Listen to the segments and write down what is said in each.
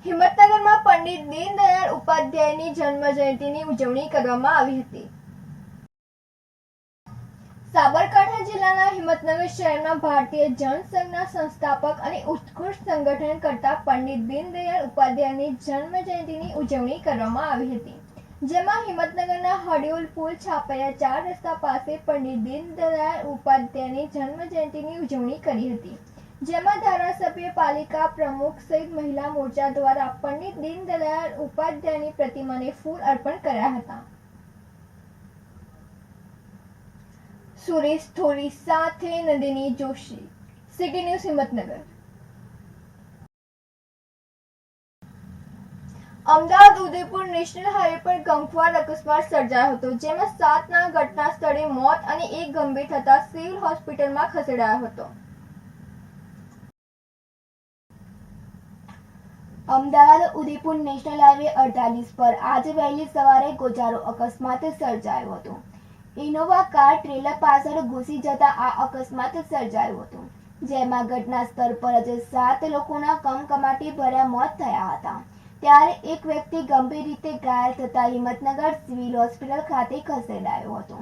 હિંમતનગરમાં પંડિત દીનદયાળ ઉપાધ્યાયની જન્મજયંતિની ઉજવણી કરવામાં આવી હતી। સાબરકાંઠા જિલ્લાના હિંમતનગર શહેરમાં ભારતીય જનસંઘના સંસ્થાપક અને ઉત્કૃષ્ટ સંગઠન કરતા પંડિત દીનદયાળ ઉપાધ્યાયની જન્મજયંતિની ઉજવણી કરવામાં આવી હતી, જેમાં હિંમતનગરના હડિયુલ પુલ છાપૈયા 4 રસ્તા પાસે પંડિત દીનદયાળ ઉપાધ્યાયની જન્મજયંતિની ઉજવણી કરી હતી, જેમાં ધારાસભ્ય, પાલિકા પ્રમુખ સહિત મહિલા મોરચા દ્વારા પંડિત દીનદયાળ ઉપાધ્યાયની પ્રતિમાને ફૂલ અર્પણ કર્યા હતા। સુરેશ થોરી સાથે Nandini Joshi, city news Himmatnagar. Ahmedabad Udaipur national highway પર ગમખ્વાર અકસ્માત સર્જાયો હતો, જેમાં 7ના ઘટના સ્થળે મોત અને 1 ગંભીર થતા સિવિલ હોસ્પિટલમાં ખસેડાયો હતો। અમદાવાદ ઉદયપુર નેશનલ હાઈવે 48 પર આજે વહેલી સવારે ગોજારો અકસ્માત સર્જાયો હતો। ઇનોવા કાર ટ્રેલર પાછળ ઘૂસી જતા આ અકસ્માત સર્જાયો હતો, જેમાં ઘટના સ્થળ પર જ 7 લોકોના કમકમાટી ભર્યા મોત થયા હતા, ત્યારે એક વ્યક્તિ ગંભીર રીતે ઘાયલ થતા હિંમતનગર સિવિલ હોસ્પિટલ ખાતે ખસેડાયો હતો।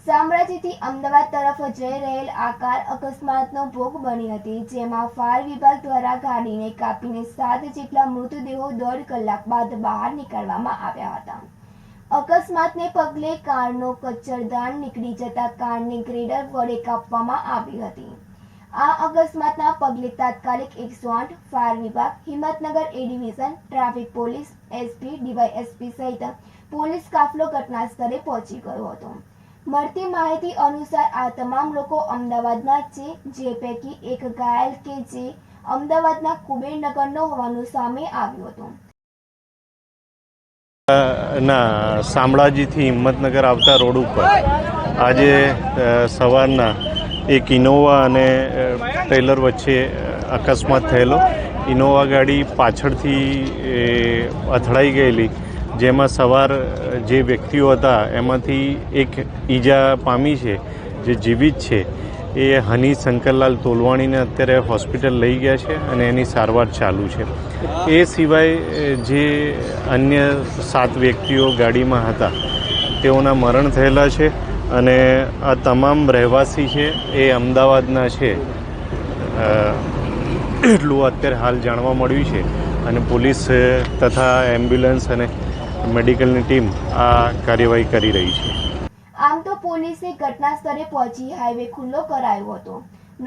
શામળાજીથી અમદાવાદ તરફ જઈ રહેલ આ કાર અકસ્માતનો ભોગ બની હતી, જેમાં ફાયર વિભાગ દ્વારા ગાડીને કાપીને 7 જેટલા મૃતદેહો 1.5 કલાક બાદ બહાર નીકાળવામાં આવ્યા હતા। અકસ્માતને પગલે કારનો કચ્છરદાન નીકળી જતા કારને ગ્રેડર વડે કાપવામાં આવી હતી। આ અકસ્માતના પગલે તાત્કાલિક 108 ફાયર વિભાગ, હિંમતનગર એ division, traffic police, SP, DYSP સહિત પોલીસ કાફલો ઘટના સ્થળે પહોંચી ગયો હતો। મળતી માહિતી અનુસાર આ તમામ લોકો અમદાવાદના છે, જે પૈકી એક ઘાયલ કે જે અમદાવાદના કુબેરનગરનો હોવાનું સામે આવ્યું હતું। ના શામળાજીથી હિંમતનગર આવતા રોડ ઉપર આજે સવારના એક ઇનોવા અને ટ્રેલર વચ્ચે અકસ્માત થયેલો। ઇનોવા ગાડી પાછળથી અથડાઈ ગયેલી, જેમાં સવાર જે વ્યક્તિઓ હતા એમાંથી એક ઈજા પામી છે, જે જીવિત છે, એ હની શંકરલાલ તોલવાણીને અત્યારે હોસ્પિટલ લઈ ગયા છે અને એની સારવાર ચાલુ છે। એ સિવાય જે અન્ય 7 વ્યક્તિઓ ગાડીમાં હતા તેઓના મરણ થયેલા છે અને આ તમામ રહેવાસી છે એ અમદાવાદના છે, એટલું અત્યારે હાલ જાણવા મળ્યું છે અને પોલીસ તથા એમ્બ્યુલન્સ અને મેડિકલની ટીમ આ કાર્યવાહી કરી રહી છે। આમ તો પોલીસે ઘટના સ્થળે પહોંચી હાઈવે ખુલ્લો કરાયો હતો।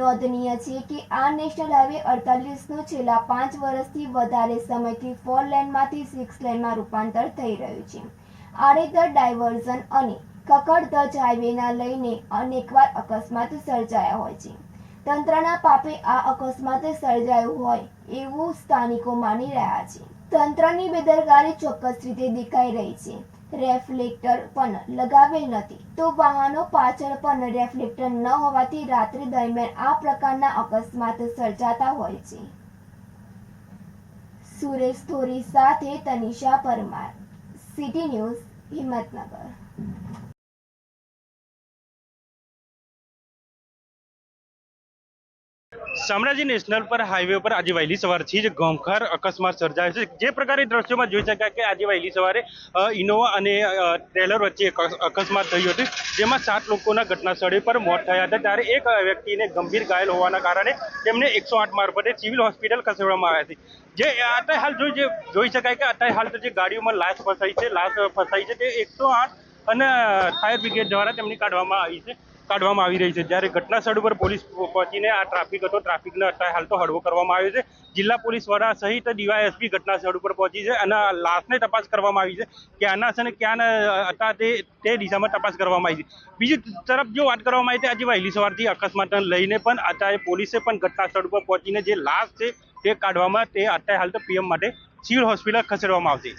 નોંધનીય છે કે આ નેશનલ હાઈવે 48નું છેલ્લા 5 વર્ષથી વધારે સમયથી 4 લેનમાંથી 6 લેનમાં રૂપાંતર થઈ રહ્યું છે। આડેધડ ડાયવર્ઝન અને ખખડધજ હાઈવેના લઈને અનેકવાર અકસ્માત સર્જાયા હોય છે। તંત્રના પાપે આ અકસ્માત સર્જાયું હોય એવું સ્થાનિકો માની રહ્યા છે। તંત્રની બેદરકારી ચોક્કસ રીતે દેખાઈ રહી છે। રેફ્લેક્ટર પણ લગાવેલ નથી, તો વાહનો પાછળ પણ રેફ્લેક્ટર ન હોવાથી રાત્રિ દરમિયાન આ પ્રકારના અકસ્માત સર્જાતા હોય છે। સુરેશ થોરી સાથે Tanisha Parmar, city news Himmatnagar. Shamlaji national પર હાઈવે પર આજે વહેલી સવારથી જ ગમખ્વાર અકસ્માત સર્જાયો છે। જે પ્રકારે દ્રશ્યોમાં જોઈ શકાય કે આજે વહેલી સવારે ઇનોવા અને ટ્રેલર વચ્ચે અકસ્માત થયું હતું, જેમાં 7 લોકોના ઘટના સ્થળે પર મોત થયા હતા, ત્યારે એક વ્યક્તિને ગંભીર ઘાયલ હોવાના કારણે તેમને 108 મારફતે સિવિલ હોસ્પિટલ ખસેડવામાં આવ્યા છે। જે અત્યારે હાલ જોઈ શકાય કે અત્યારે હાલ તો જે ગાડીઓમાં લાશ ફસાઈ છે તે 108 અને ફાયર બ્રિગેડ દ્વારા તેમની કાઢવામાં આવી રહી છે। જ્યારે ઘટના સ્થળ ઉપર પોલીસ પહોંચીને આ ટ્રાફિકને અત્યારે હાલ તો હળવો કરવામાં આવ્યો છે। જિલ્લા પોલીસ વડા સહિત ડીવાયએસપી ઘટના સ્થળ ઉપર પહોંચી છે અને લાશને તપાસ કરવામાં આવી છે, ક્યાંના છે ને ક્યાં હતા તે દિશામાં તપાસ કરવામાં આવી છે। બીજી તરફ જો વાત કરવામાં આવી તો આજે વહેલી સવારથી અકસ્માતને લઈને પણ અત્યારે પોલીસે પણ ઘટના સ્થળ ઉપર પહોંચીને જે લાશ છે તે કાઢવામાં, તે અત્યારે હાલ તો પીએમ માટે સિવિલ હોસ્પિટલ ખસેડવામાં આવશે।